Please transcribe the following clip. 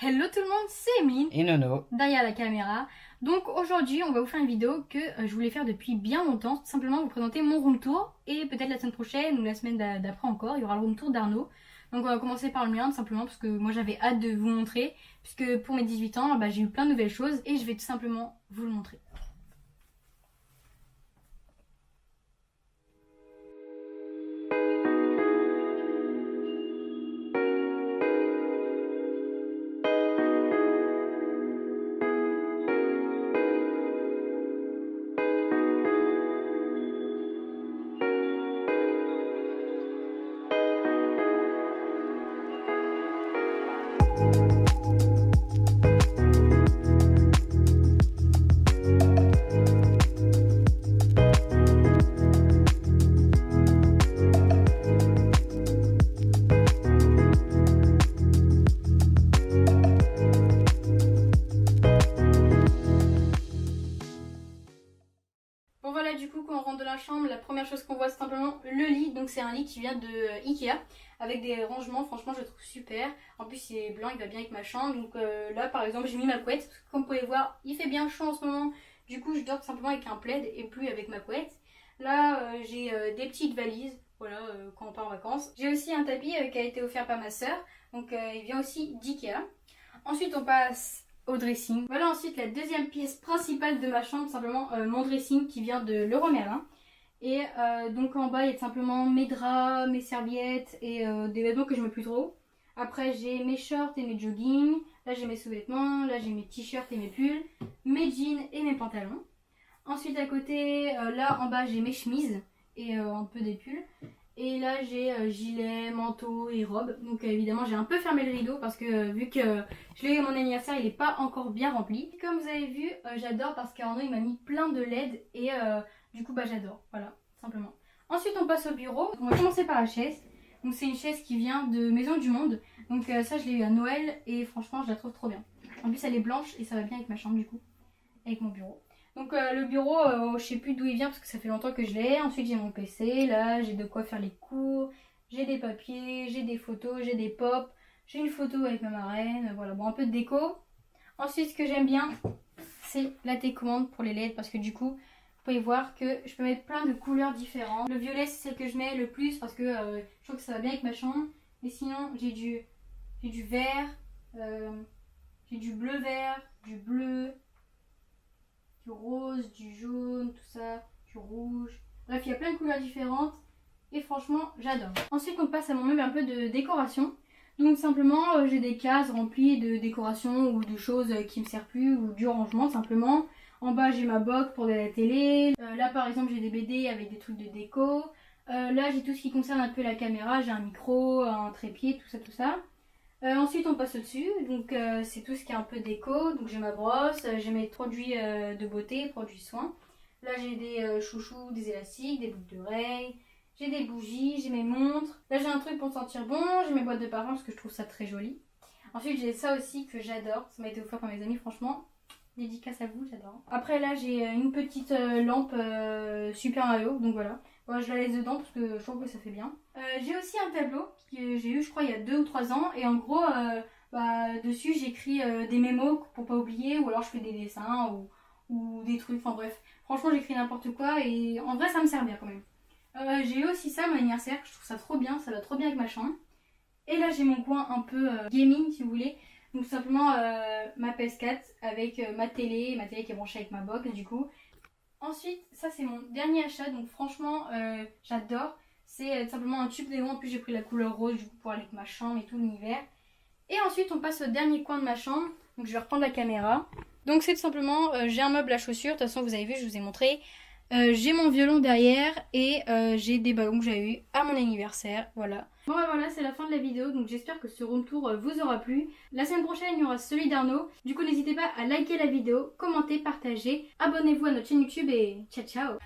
Hello tout le monde, c'est Emeline et Nono derrière la caméra. Donc aujourd'hui on va vous faire une vidéo que je voulais faire depuis bien longtemps. Tout simplement vous présenter mon room tour et peut-être la semaine prochaine ou la semaine d'après encore il y aura le room tour d'Arnaud. Donc on va commencer par le mien tout simplement parce que moi j'avais hâte de vous montrer. Puisque pour mes 18 ans j'ai eu plein de nouvelles choses et je vais tout simplement vous le montrer. Bon voilà, du coup quand on rentre de la chambre, la première chose qu'on voit c'est simplement le lit. Donc c'est un lit qui vient de Ikea avec des rangements, franchement je le trouve super. En plus il est blanc, il va bien avec ma chambre. Donc là par exemple j'ai mis ma couette, parce que comme vous pouvez voir il fait bien chaud en ce moment. Du coup je dors tout simplement avec un plaid et plus avec ma couette. Là j'ai des petites valises, voilà, quand on part en vacances. J'ai aussi un tapis qui a été offert par ma soeur, donc il vient aussi d'Ikea. Ensuite on passe au dressing. Voilà ensuite la deuxième pièce principale de ma chambre, simplement mon dressing qui vient de Leroy Merlin. Et donc en bas il y a simplement mes draps, mes serviettes et des vêtements que je mets plus trop. Après j'ai mes shorts et mes joggings, là j'ai mes sous-vêtements, là j'ai mes t-shirts et mes pulls, mes jeans et mes pantalons. Ensuite à côté, là en bas j'ai mes chemises et un peu des pulls. Et là j'ai gilet, manteau et robe. Donc évidemment j'ai un peu fermé le rideau parce que vu que je l'ai eu à mon anniversaire, il n'est pas encore bien rempli. Comme vous avez vu, j'adore parce qu'Arnaud il m'a mis plein de LED et du coup j'adore. Voilà, simplement. Ensuite on passe au bureau. On va commencer par la chaise. Donc c'est une chaise qui vient de Maison du Monde. Donc ça je l'ai eu à Noël et franchement je la trouve trop bien. En plus elle est blanche et ça va bien avec ma chambre du coup, avec mon bureau. Donc le bureau, je sais plus d'où il vient parce que ça fait longtemps que je l'ai. Ensuite j'ai mon PC, là j'ai de quoi faire les cours, j'ai des papiers, j'ai des photos, j'ai des pops, j'ai une photo avec ma marraine, voilà, bon un peu de déco. Ensuite ce que j'aime bien, c'est la télécommande pour les LED parce que du coup, vous pouvez voir que je peux mettre plein de couleurs différentes. Le violet c'est celle que je mets le plus parce que je trouve que ça va bien avec ma chambre. Et sinon j'ai du vert, j'ai du bleu vert, du bleu, du rose, du jaune, tout ça, du rouge. Bref, il y a plein de couleurs différentes et franchement, j'adore. Ensuite, on passe à mon meuble un peu de décoration. Donc simplement, j'ai des cases remplies de décorations ou de choses qui me servent plus ou du rangement simplement. En bas, j'ai ma box pour la télé. Là, par exemple, j'ai des BD avec des trucs de déco. Là, j'ai tout ce qui concerne un peu la caméra. J'ai un micro, un trépied, tout ça, tout ça. Ensuite on passe au-dessus, donc c'est tout ce qui est un peu déco, donc j'ai ma brosse, j'ai mes produits de beauté, produits soins. Là j'ai des chouchous, des élastiques, des boucles d'oreilles, j'ai des bougies, j'ai mes montres. Là j'ai un truc pour sentir bon, j'ai mes boîtes de parfum parce que je trouve ça très joli. Ensuite j'ai ça aussi que j'adore, ça m'a été offert par mes amis, franchement, dédicace à vous, j'adore. Après là j'ai une petite lampe Super Mario, donc voilà. Bon, je la laisse dedans parce que je trouve que ça fait bien. J'ai aussi un tableau que j'ai eu je crois il y a 2 ou 3 ans et en gros dessus j'écris des mémos pour pas oublier ou alors je fais des dessins ou des trucs, enfin bref. Franchement j'écris n'importe quoi et en vrai ça me sert bien quand même. J'ai eu aussi ça à mon anniversaire, je trouve ça trop bien, ça va trop bien avec ma chambre. Et là j'ai mon coin un peu gaming si vous voulez. Donc tout simplement ma PS4 avec ma télé qui est branchée avec ma box du coup. Ensuite, ça c'est mon dernier achat, donc franchement j'adore. C'est simplement un tube déo, en plus j'ai pris la couleur rose du coup pour aller avec ma chambre et tout l'univers. Et ensuite on passe au dernier coin de ma chambre, donc je vais reprendre la caméra. Donc c'est tout simplement, j'ai un meuble à chaussures, de toute façon vous avez vu, je vous ai montré. J'ai mon violon derrière et j'ai des ballons que j'ai eu à mon anniversaire, voilà. Bon bah voilà, c'est la fin de la vidéo, donc j'espère que ce room tour vous aura plu. La semaine prochaine il y aura celui d'Arnaud, du coup n'hésitez pas à liker la vidéo, commenter, partager, abonnez-vous à notre chaîne YouTube et ciao ciao.